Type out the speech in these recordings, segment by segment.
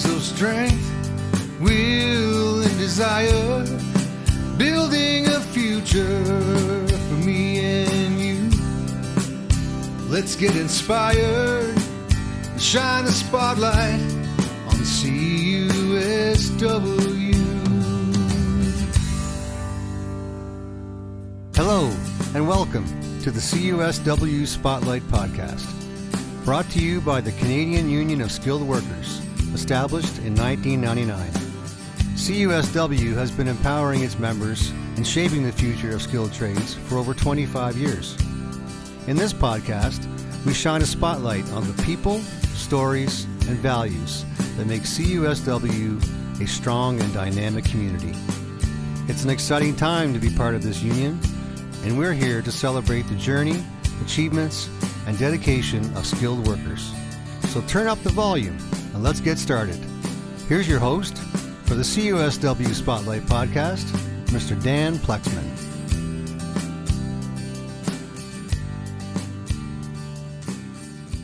days of strength, will, and desire, building a future for me and you. Let's get inspired and shine the spotlight on the CUSW. Hello, and welcome to the CUSW Spotlight Podcast, brought to you by the Canadian Union of Skilled Workers, established in 1999. CUSW has been empowering its members and shaping the future of skilled trades for over 25 years. In this podcast, we shine a spotlight on the people, stories, and values that make CUSW a strong and dynamic community. It's an exciting time to be part of this union, and we're here to celebrate the journey, achievements, and dedication of skilled workers. So turn up the volume and let's get started. Here's your host for the CUSW Spotlight Podcast, Mr. Dan Plexman.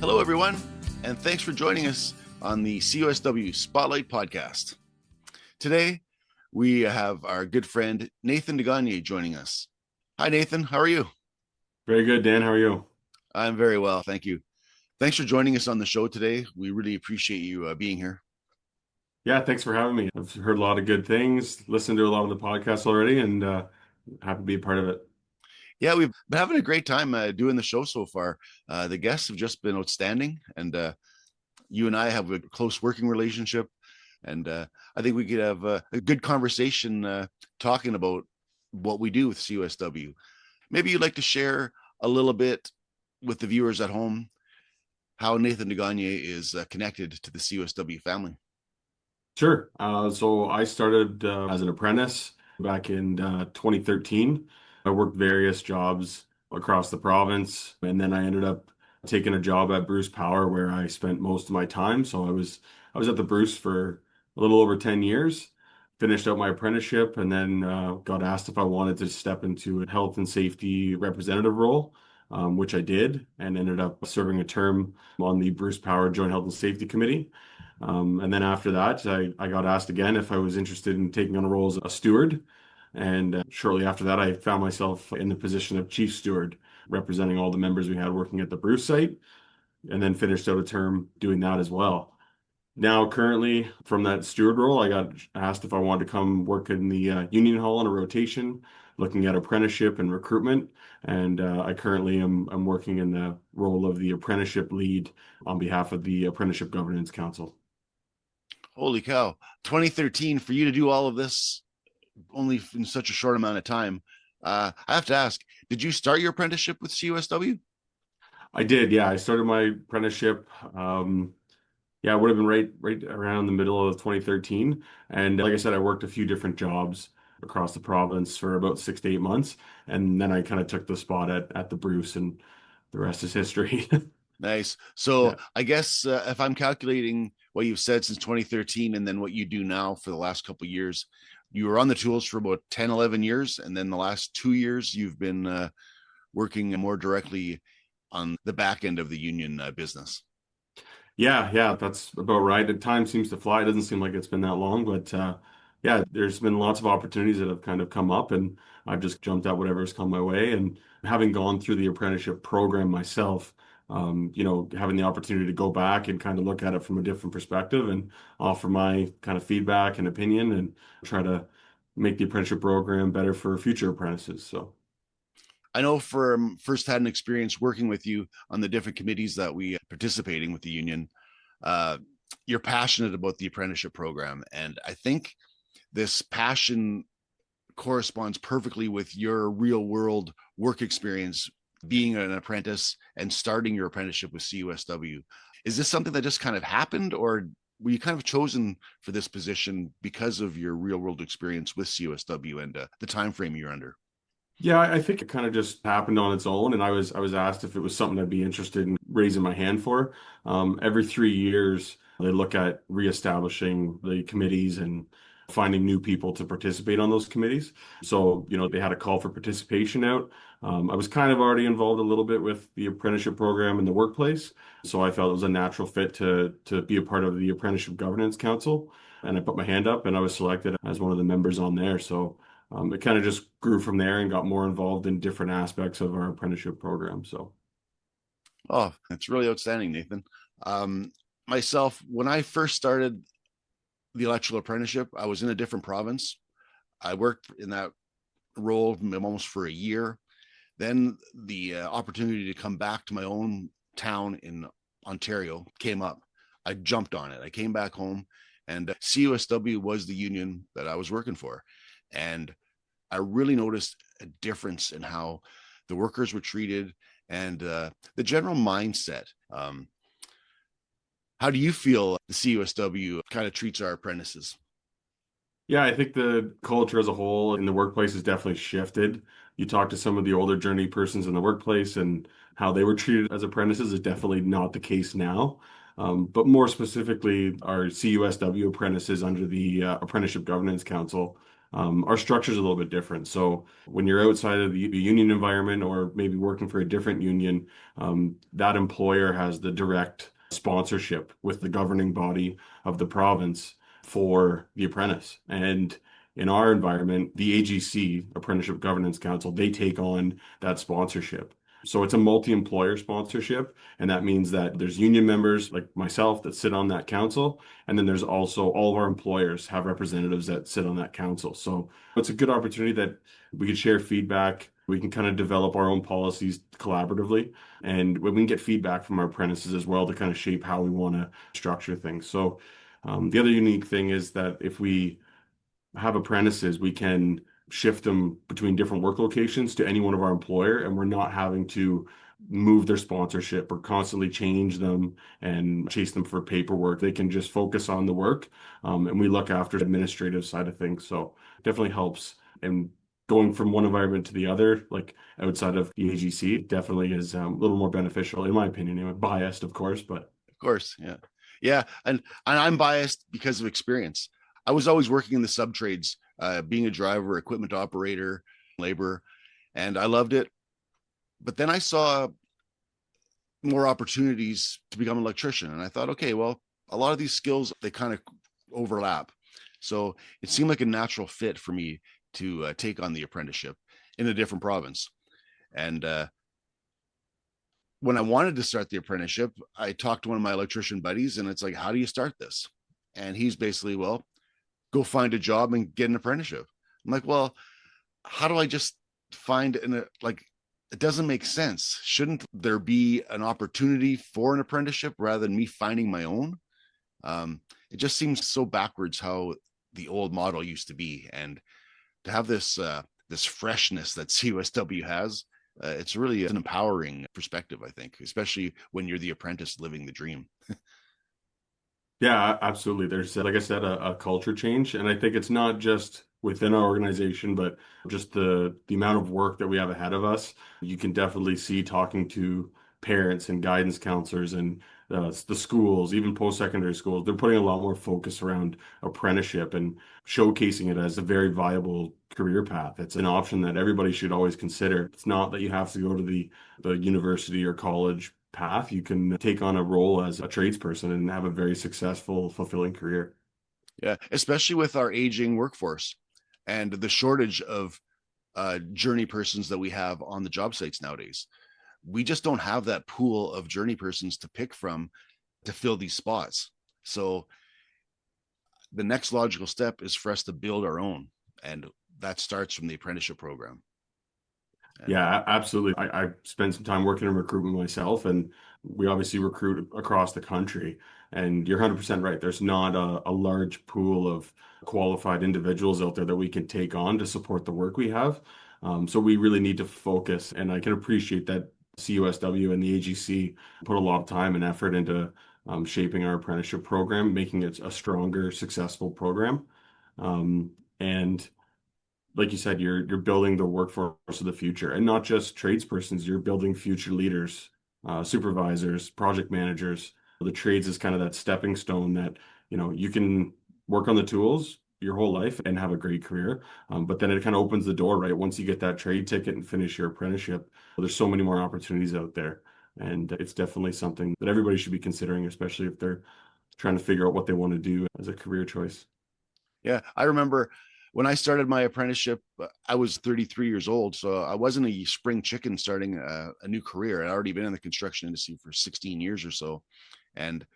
Hello, everyone, and thanks for joining us on the CUSW Spotlight Podcast. Today, we have our good friend Nathan DeGagne joining us. Hi, Nathan. How are you? Very good, Dan. How are you? I'm very well, thank you. Thanks for joining us on the show today. We really appreciate you being here. Yeah, thanks for having me. I've heard a lot of good things, listened to a lot of the podcasts already, and happy to be a part of it. Yeah, we've been having a great time doing the show so far. The guests have just been outstanding, and you and I have a close working relationship, and I think we could have a good conversation talking about what we do with CUSW. Maybe you'd like to share a little bit with the viewers at home how Nathan DeGagne is connected to the CUSW family. Sure. So I started as an apprentice back in 2013. I worked various jobs across the province, and then I ended up taking a job at Bruce Power where I spent most of my time. So I was at the Bruce for a little over 10 years. Finished out my apprenticeship, and then got asked if I wanted to step into a health and safety representative role, which I did, and ended up serving a term on the Bruce Power Joint Health and Safety Committee. And then after that, I got asked again if I was interested in taking on a role as a steward. And shortly after that, I found myself in the position of chief steward, representing all the members we had working at the Bruce site, and then finished out a term doing that as well. Now, currently, from that steward role, I got asked if I wanted to come work in the union hall on a rotation, looking at apprenticeship and recruitment. And I currently am working in the role of the apprenticeship lead on behalf of the Apprenticeship Governance Council. Holy cow. 2013, for you to do all of this only in such a short amount of time. I have to ask, did you start your apprenticeship with CUSW? I did, yeah. I started my apprenticeship it would have been right around the middle of 2013. And like I said, I worked a few different jobs across the province for about 6 to 8 months. And then I kind of took the spot at the Bruce, and the rest is history. Nice. So Yeah. I guess if I'm calculating what you've said since 2013 and then what you do now for the last couple of years, you were on the tools for about 10, 11 years. And then the last 2 years, you've been working more directly on the back end of the union business. Yeah, that's about right. The time seems to fly. It doesn't seem like it's been that long, but there's been lots of opportunities that have kind of come up, and I've just jumped at whatever's come my way. And having gone through the apprenticeship program myself, having the opportunity to go back and kind of look at it from a different perspective and offer my kind of feedback and opinion and try to make the apprenticeship program better for future apprentices. So I know from firsthand experience working with you on the different committees that we participating with the union, you're passionate about the apprenticeship program. And I think this passion corresponds perfectly with your real world work experience, being an apprentice and starting your apprenticeship with CUSW. Is this something that just kind of happened, or were you kind of chosen for this position because of your real world experience with CUSW and the time frame you're under? Yeah, I think it kind of just happened on its own, and I was asked if it was something I'd be interested in raising my hand for. Every 3 years, they look at reestablishing the committees and finding new people to participate on those committees. So, they had a call for participation out. I was kind of already involved a little bit with the apprenticeship program in the workplace. So I felt it was a natural fit to be a part of the Apprenticeship Governance Council. And I put my hand up and I was selected as one of the members on there. So it kind of just grew from there and got more involved in different aspects of our apprenticeship program. So. Oh, that's really outstanding, Nathan. Myself, when I first started the electrical apprenticeship, I was in a different province. I worked in that role almost for a year. Then the opportunity to come back to my own town in Ontario came up. I jumped on it. I came back home, and CUSW was the union that I was working for. And I really noticed a difference in how the workers were treated and the general mindset. How do you feel the CUSW kind of treats our apprentices? Yeah, I think the culture as a whole in the workplace has definitely shifted. You talk to some of the older journey persons in the workplace and how they were treated as apprentices is definitely not the case now. But more specifically, our CUSW apprentices under the Apprenticeship Governance Council, our structure is a little bit different. So when you're outside of the union environment or maybe working for a different union, that employer has the direct sponsorship with the governing body of the province for the apprentice. And in our environment, the AGC, Apprenticeship Governance Council, they take on that sponsorship. So it's a multi-employer sponsorship, and that means that there's union members like myself that sit on that council, and then there's also all of our employers have representatives that sit on that council. So it's a good opportunity that we can share feedback. We can kind of develop our own policies collaboratively, and we can get feedback from our apprentices as well to kind of shape how we want to structure things. So the other unique thing is that if we have apprentices, we can shift them between different work locations to any one of our employer, and we're not having to move their sponsorship or constantly change them and chase them for paperwork. They can just focus on the work, and we look after the administrative side of things. So definitely helps. And going from one environment to the other, like outside of the AGC, definitely is a little more beneficial, in my opinion. I'm biased, of course, but Of course, yeah. Yeah, and I'm biased because of experience. I was always working in the sub trades, being a driver, equipment operator, labor, and I loved it. But then I saw more opportunities to become an electrician, and I thought, okay, well, a lot of these skills they kind of overlap, so it seemed like a natural fit for me to take on the apprenticeship in a different province. And when I wanted to start the apprenticeship, I talked to one of my electrician buddies, and it's like, how do you start this? And he's basically, well, go find a job and get an apprenticeship. I'm like, well, how do I just find like, it doesn't make sense. Shouldn't there be an opportunity for an apprenticeship rather than me finding my own? It just seems so backwards how the old model used to be. And to have this freshness that CUSW has, it's really an empowering perspective, I think, especially when you're the apprentice living the dream. yeah, absolutely. There's, like I said, a culture change. And I think it's not just within our organization, but just the amount of work that we have ahead of us. You can definitely see talking to parents and guidance counselors and the schools, even post-secondary schools, they're putting a lot more focus around apprenticeship and showcasing it as a very viable career path. It's an option that everybody should always consider. It's not that you have to go to the university or college path. You can take on a role as a tradesperson and have a very successful, fulfilling career. Yeah, especially with our aging workforce and the shortage of journey persons that we have on the job sites nowadays. We just don't have that pool of journey persons to pick from to fill these spots. So the next logical step is for us to build our own, and that starts from the apprenticeship program. And Yeah, absolutely. I spent some time working in recruitment myself, and we obviously recruit across the country. And you're 100% right. There's not a large pool of qualified individuals out there that we can take on to support the work we have. So we really need to focus, and I can appreciate that CUSW and the AGC put a lot of time and effort into shaping our apprenticeship program, making it a stronger, successful program. And like you said, you're building the workforce of the future, and not just tradespersons. You're building future leaders, supervisors, project managers. The trades is kind of that stepping stone that you can work on the tools, your whole life and have a great career. But then it kind of opens the door, right? Once you get that trade ticket and finish your apprenticeship, there's so many more opportunities out there. And it's definitely something that everybody should be considering, especially if they're trying to figure out what they want to do as a career choice. Yeah, I remember when I started my apprenticeship, I was 33 years old. So I wasn't a spring chicken starting a new career. I'd already been in the construction industry for 16 years or so. And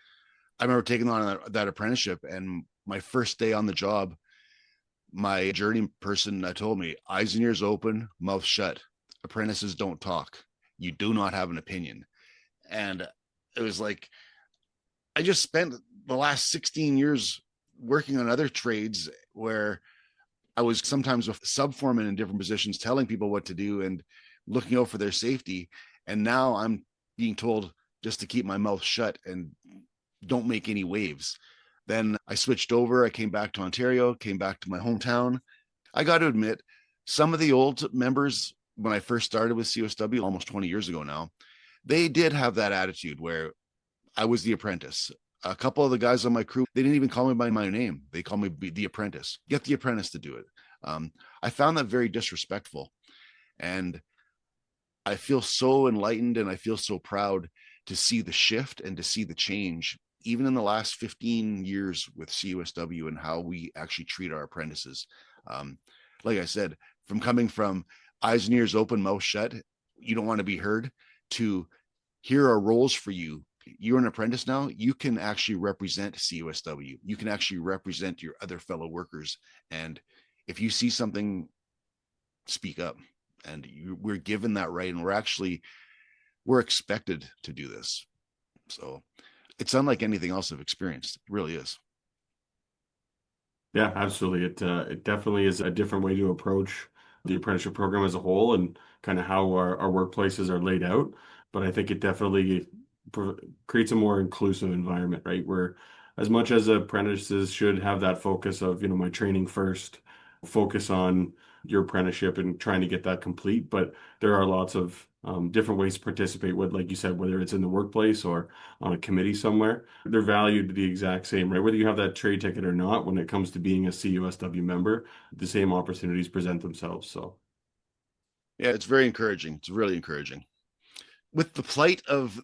I remember taking on that apprenticeship, and my first day on the job, my journey person told me, eyes and ears open, mouth shut. Apprentices don't talk. You do not have an opinion. And it was like, I just spent the last 16 years working on other trades where I was sometimes a subforeman in different positions, telling people what to do and looking out for their safety. And now I'm being told just to keep my mouth shut and don't make any waves. Then I switched over. I came back to Ontario, came back to my hometown. I got to admit, some of the old members, when I first started with CUSW almost 20 years ago now, they did have that attitude where I was the apprentice. A couple of the guys on my crew, they didn't even call me by my name. They called me the apprentice. Get the apprentice to do it. I found that very disrespectful. And I feel so enlightened and I feel so proud to see the shift and to see the change, even in the last 15 years with CUSW and how we actually treat our apprentices. Like I said, from coming from eyes and ears open, mouth shut, you don't want to be heard, to here are roles for you. You're an apprentice now. You can actually represent CUSW. You can actually represent your other fellow workers. And if you see something, speak up. And we're given that right. And we're expected to do this. So it's unlike anything else I've experienced. It really is. Yeah, absolutely. It definitely is a different way to approach the apprenticeship program as a whole and kind of how our workplaces are laid out. But I think it definitely creates a more inclusive environment, right? Where as much as apprentices should have that focus of, my training first, focus on your apprenticeship and trying to get that complete. But there are lots of different ways to participate with, like you said, whether it's in the workplace or on a committee somewhere, they're valued the exact same, right? Whether you have that trade ticket or not, when it comes to being a CUSW member, the same opportunities present themselves. So, Yeah, it's very encouraging. It's really encouraging. With the plight of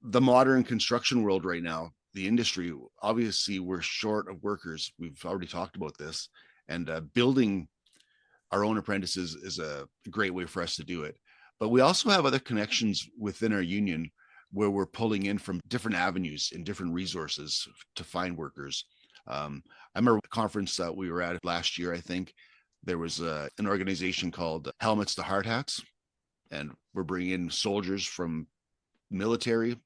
the modern construction world right now, the industry, obviously, we're short of workers. We've already talked about this, and building our own apprentices is a great way for us to do it. But we also have other connections within our union where we're pulling in from different avenues and different resources to find workers. I remember a conference that we were at last year, I think. There was an organization called Helmets to Hard Hats, and we're bringing in soldiers from military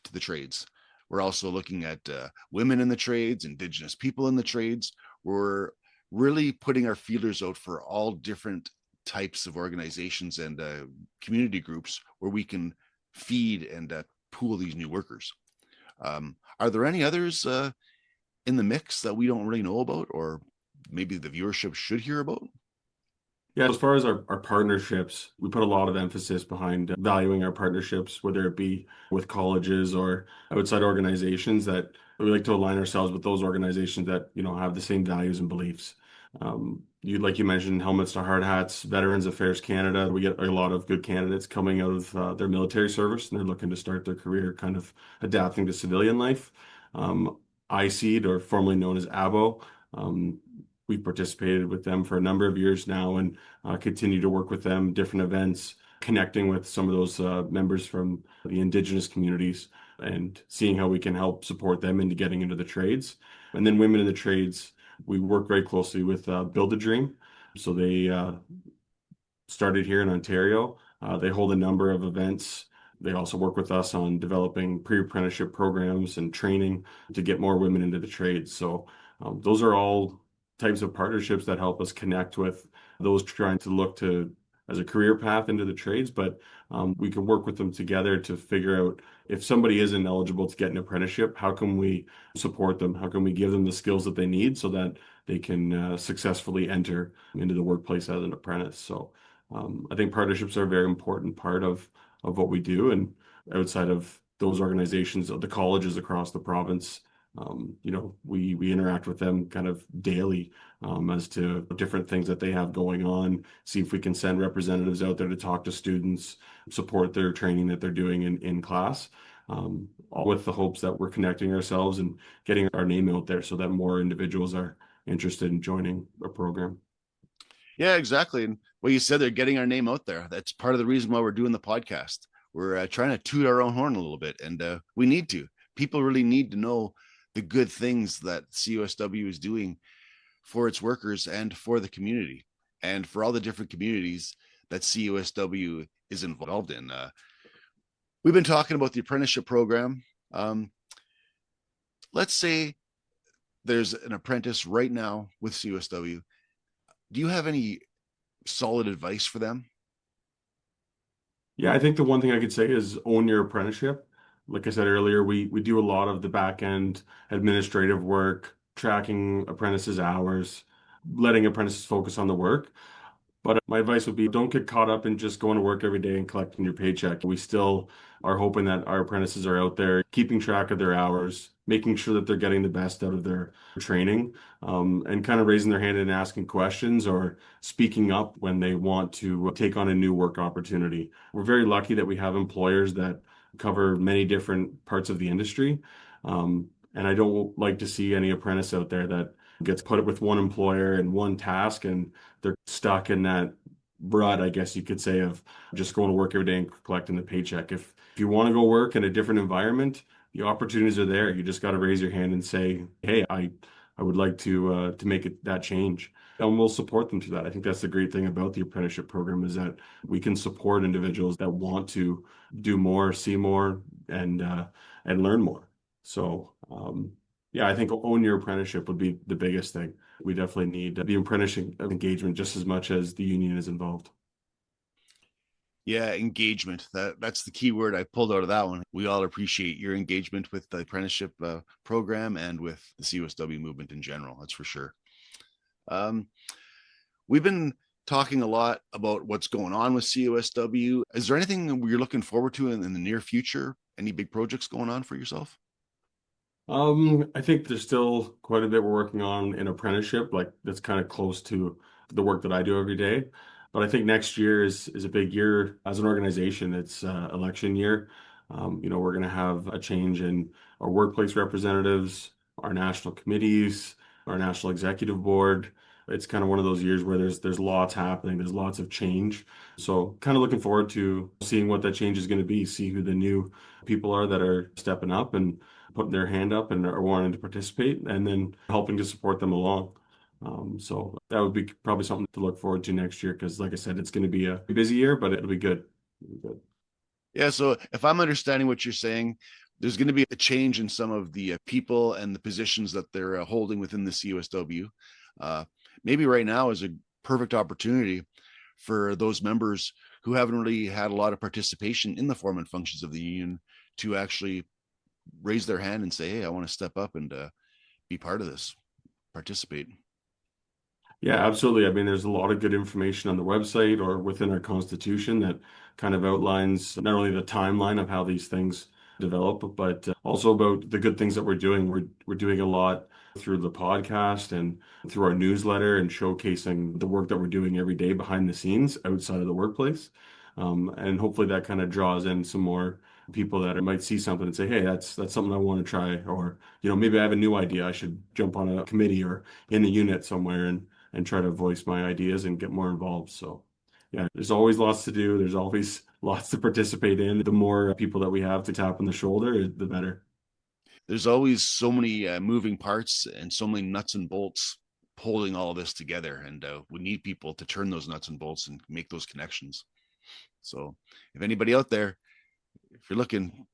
to the trades. We're also looking at women in the trades, Indigenous people in the trades. We're really putting our feelers out for all different types of organizations and community groups where we can feed and pool these new workers. Are there any others in the mix that we don't really know about, or maybe the viewership should hear about? yeah, as far as our partnerships, we put a lot of emphasis behind valuing our partnerships, whether it be with colleges or outside organizations, that we like to align ourselves with those organizations that, have the same values and beliefs. Like you mentioned, Helmets to Hard Hats, Veterans Affairs Canada. We get a lot of good candidates coming out of their military service, and they're looking to start their career kind of adapting to civilian life. ISEED, or formerly known as ABO, we've participated with them for a number of years now and continue to work with them, different events, connecting with some of those members from the Indigenous communities and seeing how we can help support them into getting into the trades. And then women in the trades, we work very closely with Build a Dream. So they started here in Ontario. They hold a number of events. They also work with us on developing pre-apprenticeship programs and training to get more women into the trades. So those are all types of partnerships that help us connect with those trying to look to as a career path into the trades, but we can work with them together to figure out if somebody isn't eligible to get an apprenticeship, how can we support them? How can we give them the skills that they need so that they can successfully enter into the workplace as an apprentice? So I think partnerships are a very important part of what we do. And outside of those organizations, the colleges across the province, We interact with them kind of daily as to different things that they have going on, see if we can send representatives out there to talk to students, support their training that they're doing in class, all with the hopes that we're connecting ourselves and getting our name out there so that more individuals are interested in joining a program. Yeah, exactly. And what you said, they're getting our name out there. That's part of the reason why we're doing the podcast. We're trying to toot our own horn a little bit, and we need to. People really need to know the good things that CUSW is doing for its workers and for the community, and for all the different communities that CUSW is involved in. We've been talking about the apprenticeship program. Um, let's say there's an apprentice right now with CUSW. Do you have any solid advice for them? Yeah, I think the one thing I could say is own your apprenticeship. Like I said earlier, we do a lot of the back end administrative work, tracking apprentices' hours, letting apprentices focus on the work. But my advice would be don't get caught up in just going to work every day and collecting your paycheck. We still are hoping that our apprentices are out there keeping track of their hours, making sure that they're getting the best out of their training, and kind of raising their hand and asking questions or speaking up when they want to take on a new work opportunity. We're very lucky that we have employers that cover many different parts of the industry. And I don't like to see any apprentice out there that gets put with one employer and one task and they're stuck in that rut, I guess you could say, of just going to work every day and collecting the paycheck. If you want to go work in a different environment, the opportunities are there. You just got to raise your hand and say, "Hey, I would like to make that change." And we'll support them to that. I think that's the great thing about the apprenticeship program is that we can support individuals that want to do more, see more, and learn more. So, yeah, I think own your apprenticeship would be the biggest thing. We definitely need the apprenticeship engagement just as much as the union is involved. Yeah, engagement. That's the key word I pulled out of that one. We all appreciate your engagement with the apprenticeship program and with the CUSW movement in general. That's for sure. Um, we've been talking a lot about what's going on with CUSW. Is there anything you're looking forward to in the near future? Any big projects going on for yourself? I think there's still quite a bit we're working on in apprenticeship, like that's kind of close to the work that I do every day. But I think next year is a big year as an organization. It's election year. We're going to have a change in our workplace representatives, our national committees, our national executive board. It's kind of one of those years where there's lots happening, there's lots of change. So kind of looking forward to seeing what that change is going to be, see who the new people are that are stepping up and putting their hand up and are wanting to participate, and then helping to support them along. So that would be probably something to look forward to next year because, like I said, it's going to be a busy year, but it'll be good. It'll be good. Yeah, so if I'm understanding what you're saying, there's going to be a change in some of the people and the positions that they're holding within the CUSW. Uh, Maybe right now is a perfect opportunity for those members who haven't really had a lot of participation in the form and functions of the union to actually raise their hand and say, "Hey, I want to step up and be part of this, participate." Yeah, absolutely. I mean, there's a lot of good information on the website or within our constitution that kind of outlines not only the timeline of how these things develop, but also about the good things that we're doing. We're doing a lot through the podcast and through our newsletter and showcasing the work that we're doing every day behind the scenes outside of the workplace. And hopefully that kind of draws in some more people that might see something and say, "Hey, that's something I want to try," or maybe I have a new idea. I should jump on a committee or in the unit somewhere and try to voice my ideas and get more involved. So, yeah, there's always lots to do. There's always lots to participate in. The more people that we have to tap on the shoulder, the better. There's always so many moving parts and so many nuts and bolts holding all of this together, and we need people to turn those nuts and bolts and make those connections. So, if anybody out there, if you're looking,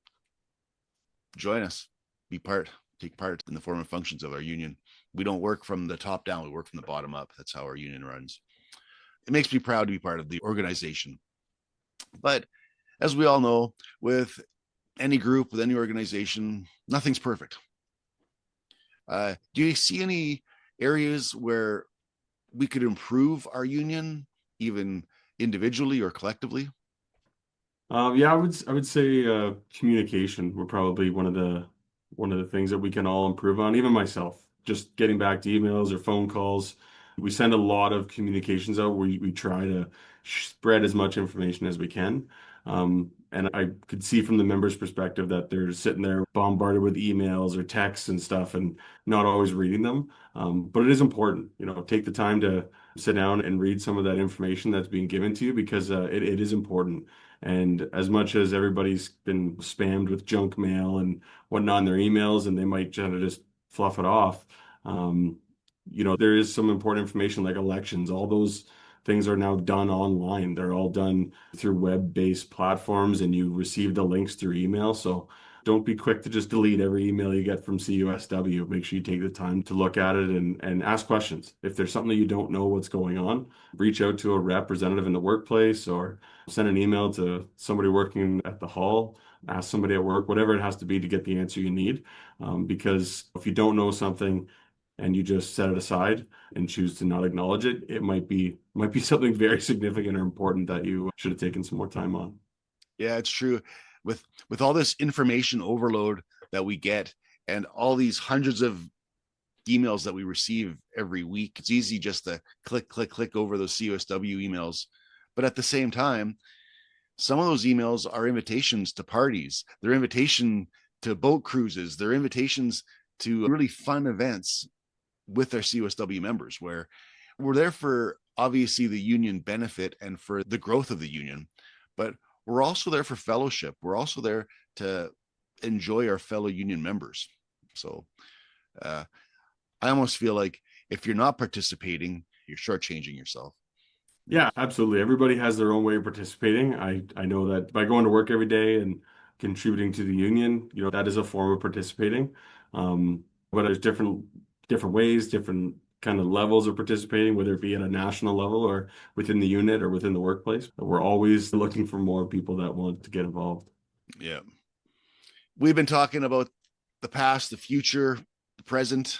join us, take part in the form and functions of our union. We don't work from the top down, we work from the bottom up. That's how our union runs. It makes me proud to be part of the organization. But as we all know, with any group, with any organization, nothing's perfect. Do you see any areas where we could improve our union, even individually or collectively? Yeah, I would say communication. We're probably one of one of the things that we can all improve on, even myself, just getting back to emails or phone calls. We send a lot of communications out. We try to spread as much information as we can. And I could see from the members' perspective that they're sitting there bombarded with emails or texts and stuff and not always reading them. But it is important, take the time to sit down and read some of that information that's being given to you because it is important. And as much as everybody's been spammed with junk mail and whatnot in their emails, and they might kind of just fluff it off, there is some important information like elections. All those things are now done online. They're all done through web-based platforms, and you receive the links through email. So don't be quick to just delete every email you get from CUSW. Make sure you take the time to look at it and ask questions. If there's something that you don't know what's going on, reach out to a representative in the workplace or send an email to somebody working at the hall, ask somebody at work, whatever it has to be to get the answer you need. Because if you don't know something and you just set it aside and choose to not acknowledge it, it might be something very significant or important that you should have taken some more time on. Yeah, it's true. With all this information overload that we get and all these hundreds of emails that we receive every week, it's easy just to click over those CUSW emails. But at the same time, some of those emails are invitations to parties. They're invitation to boat cruises. They're invitations to really fun events with our CUSW members, where we're there for obviously the union benefit and for the growth of the union, but we're also there for fellowship. We're also there to enjoy our fellow union members. So I almost feel like if you're not participating, you're shortchanging yourself. Yeah, absolutely. Everybody has their own way of participating. I know that by going to work every day and contributing to the union, that is a form of participating. But there's different ways, different kind of levels of participating, whether it be at a national level or within the unit or within the workplace. We're always looking for more people that want to get involved. Yeah. We've been talking about the past, the future, the present.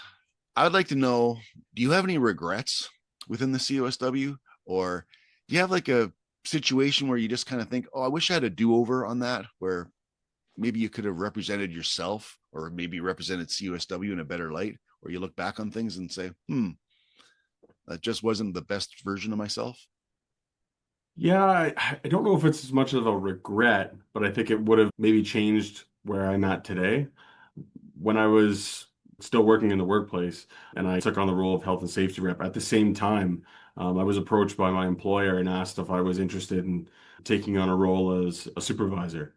I would like to know, do you have any regrets within the CUSW? Or do you have like a situation where you just kind of think, oh, I wish I had a do-over on that, where maybe you could have represented yourself or maybe represented CUSW in a better light, or you look back on things and say, that just wasn't the best version of myself? Yeah, I don't know if it's as much of a regret, but I think it would have maybe changed where I'm at today. When I was still working in the workplace and I took on the role of health and safety rep, at the same time, I was approached by my employer and asked if I was interested in taking on a role as a supervisor.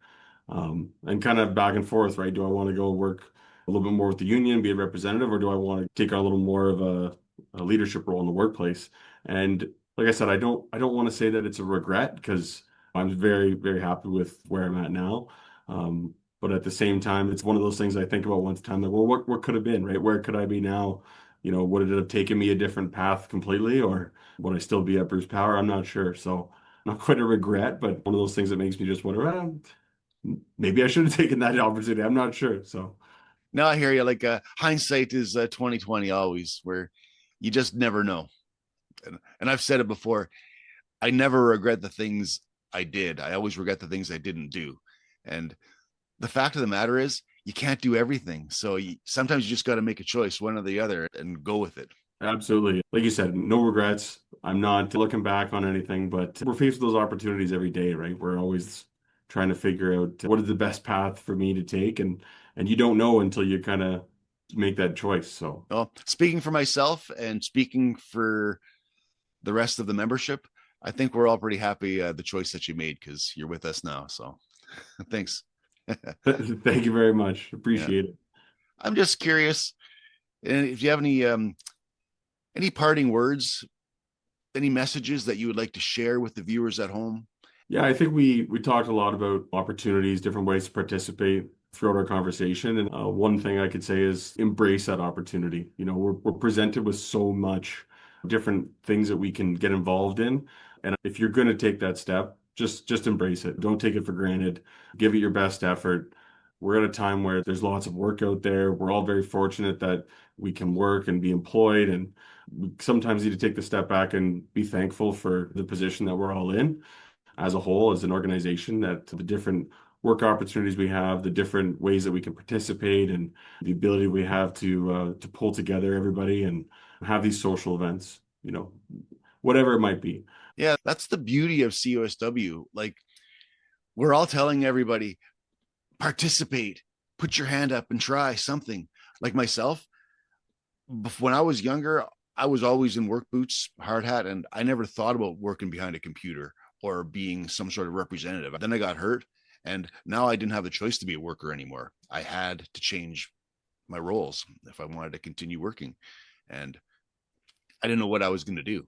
And kind of back and forth, right? Do I want to go work a little bit more with the union, be a representative, or do I want to take on a little more of a leadership role in the workplace? And like I said, I don't want to say that it's a regret because I'm very, very happy with where I'm at now. But at the same time, it's one of those things I think about once time, like, well, what could have been, right? Where could I be now? Would it have taken me a different path completely, or would I still be at Bruce Power? I'm not sure. So not quite a regret, but one of those things that makes me just wonder, maybe I should have taken that opportunity. I'm not sure. So No, I hear you. Like hindsight is 2020 always, where you just never know. And I've said it before. I never regret the things I did. I always regret the things I didn't do. And the fact of the matter is, you can't do everything. So sometimes you just got to make a choice, one or the other, and go with it. absolutely. Like you said, no regrets. I'm not looking back on anything, but we're faced with those opportunities every day, right? We're always trying to figure out what is the best path for me to take. And you don't know until you kind of make that choice. So, Well, speaking for myself and speaking for the rest of the membership, I think we're all pretty happy the choice that you made, because you're with us now. So thanks. thank you very much. Yeah. Appreciate it. I'm just curious, and if you have any parting words, any messages that you would like to share with the viewers at home? Yeah, I think we talked a lot about opportunities, different ways to participate throughout our conversation. And one thing I could say is embrace that opportunity. We're presented with so much different things that we can get involved in. And if you're going to take that step, just embrace it. Don't take it for granted. Give it your best effort. We're at a time where there's lots of work out there. We're all very fortunate that we can work and be employed, and we sometimes need to take the step back and be thankful for the position that we're all in as a whole, as an organization, that the different work opportunities we have, the different ways that we can participate, and the ability we have to pull together everybody and have these social events, whatever it might be. Yeah, that's the beauty of CUSW. Like, we're all telling everybody, participate, put your hand up and try something. Like myself, when I was younger, I was always in work boots, hard hat, and I never thought about working behind a computer or being some sort of representative. Then I got hurt, and now I didn't have the choice to be a worker anymore. I had to change my roles if I wanted to continue working, and I didn't know what I was going to do.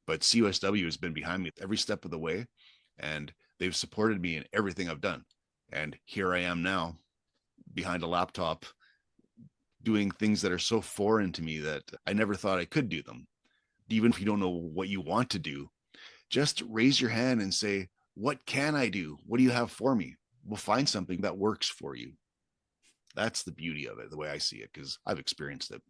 But CUSW has been behind me every step of the way, and they've supported me in everything I've done. And here I am now behind a laptop doing things that are so foreign to me that I never thought I could do them. Even if you don't know what you want to do, just raise your hand and say, what can I do? What do you have for me? We'll find something that works for you. That's the beauty of it, the way I see it, because I've experienced it.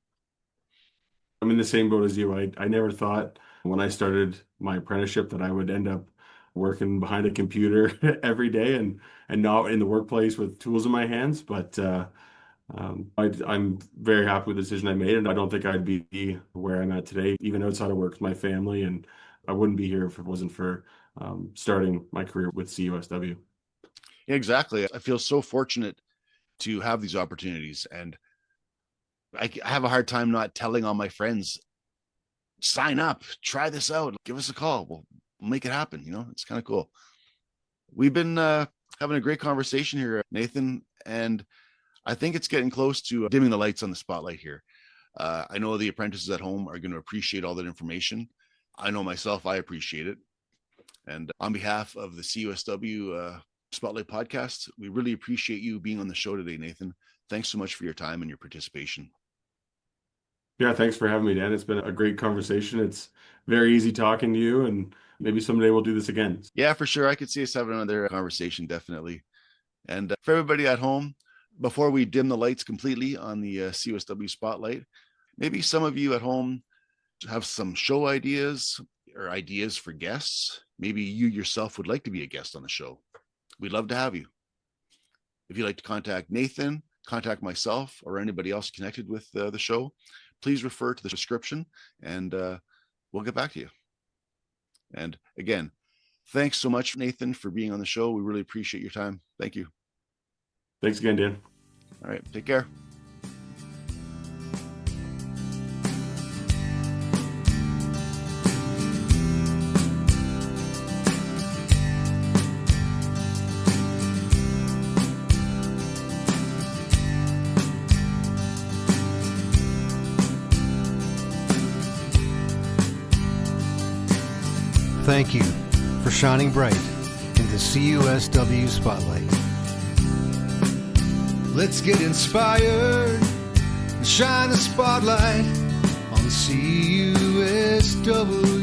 I'm in the same boat as you. I never thought when I started my apprenticeship that I would end up working behind a computer every day and not in the workplace with tools in my hands. But I'm very happy with the decision I made, and I don't think I'd be where I'm at today, even outside of work with my family. And I wouldn't be here if it wasn't for starting my career with CUSW. Yeah, exactly. I feel so fortunate to have these opportunities, and I have a hard time not telling all my friends, sign up, try this out, give us a call. We'll make it happen. It's kind of cool. We've been having a great conversation here, Nathan, and I think it's getting close to dimming the lights on the spotlight here. I know the apprentices at home are going to appreciate all that information. I know myself, I appreciate it. And on behalf of the CUSW Spotlight Podcast, we really appreciate you being on the show today, Nathan. Thanks so much for your time and your participation. Yeah, thanks for having me, Dan. It's been a great conversation. It's very easy talking to you, and maybe someday we'll do this again. Yeah, for sure. I could see us having another conversation, definitely. And for everybody at home, before we dim the lights completely on the CUSW Spotlight, maybe some of you at home have some show ideas or ideas for guests. Maybe you yourself would like to be a guest on the show. We'd love to have you. If you'd like to contact Nathan, contact myself, or anybody else connected with the show, please refer to the description, and we'll get back to you. And again, thanks so much, Nathan, for being on the show. We really appreciate your time. Thank you. Thanks again, Dan. All right, take care. Thank you for shining bright in the CUSW Spotlight. Let's get inspired and shine a spotlight on the CUSW.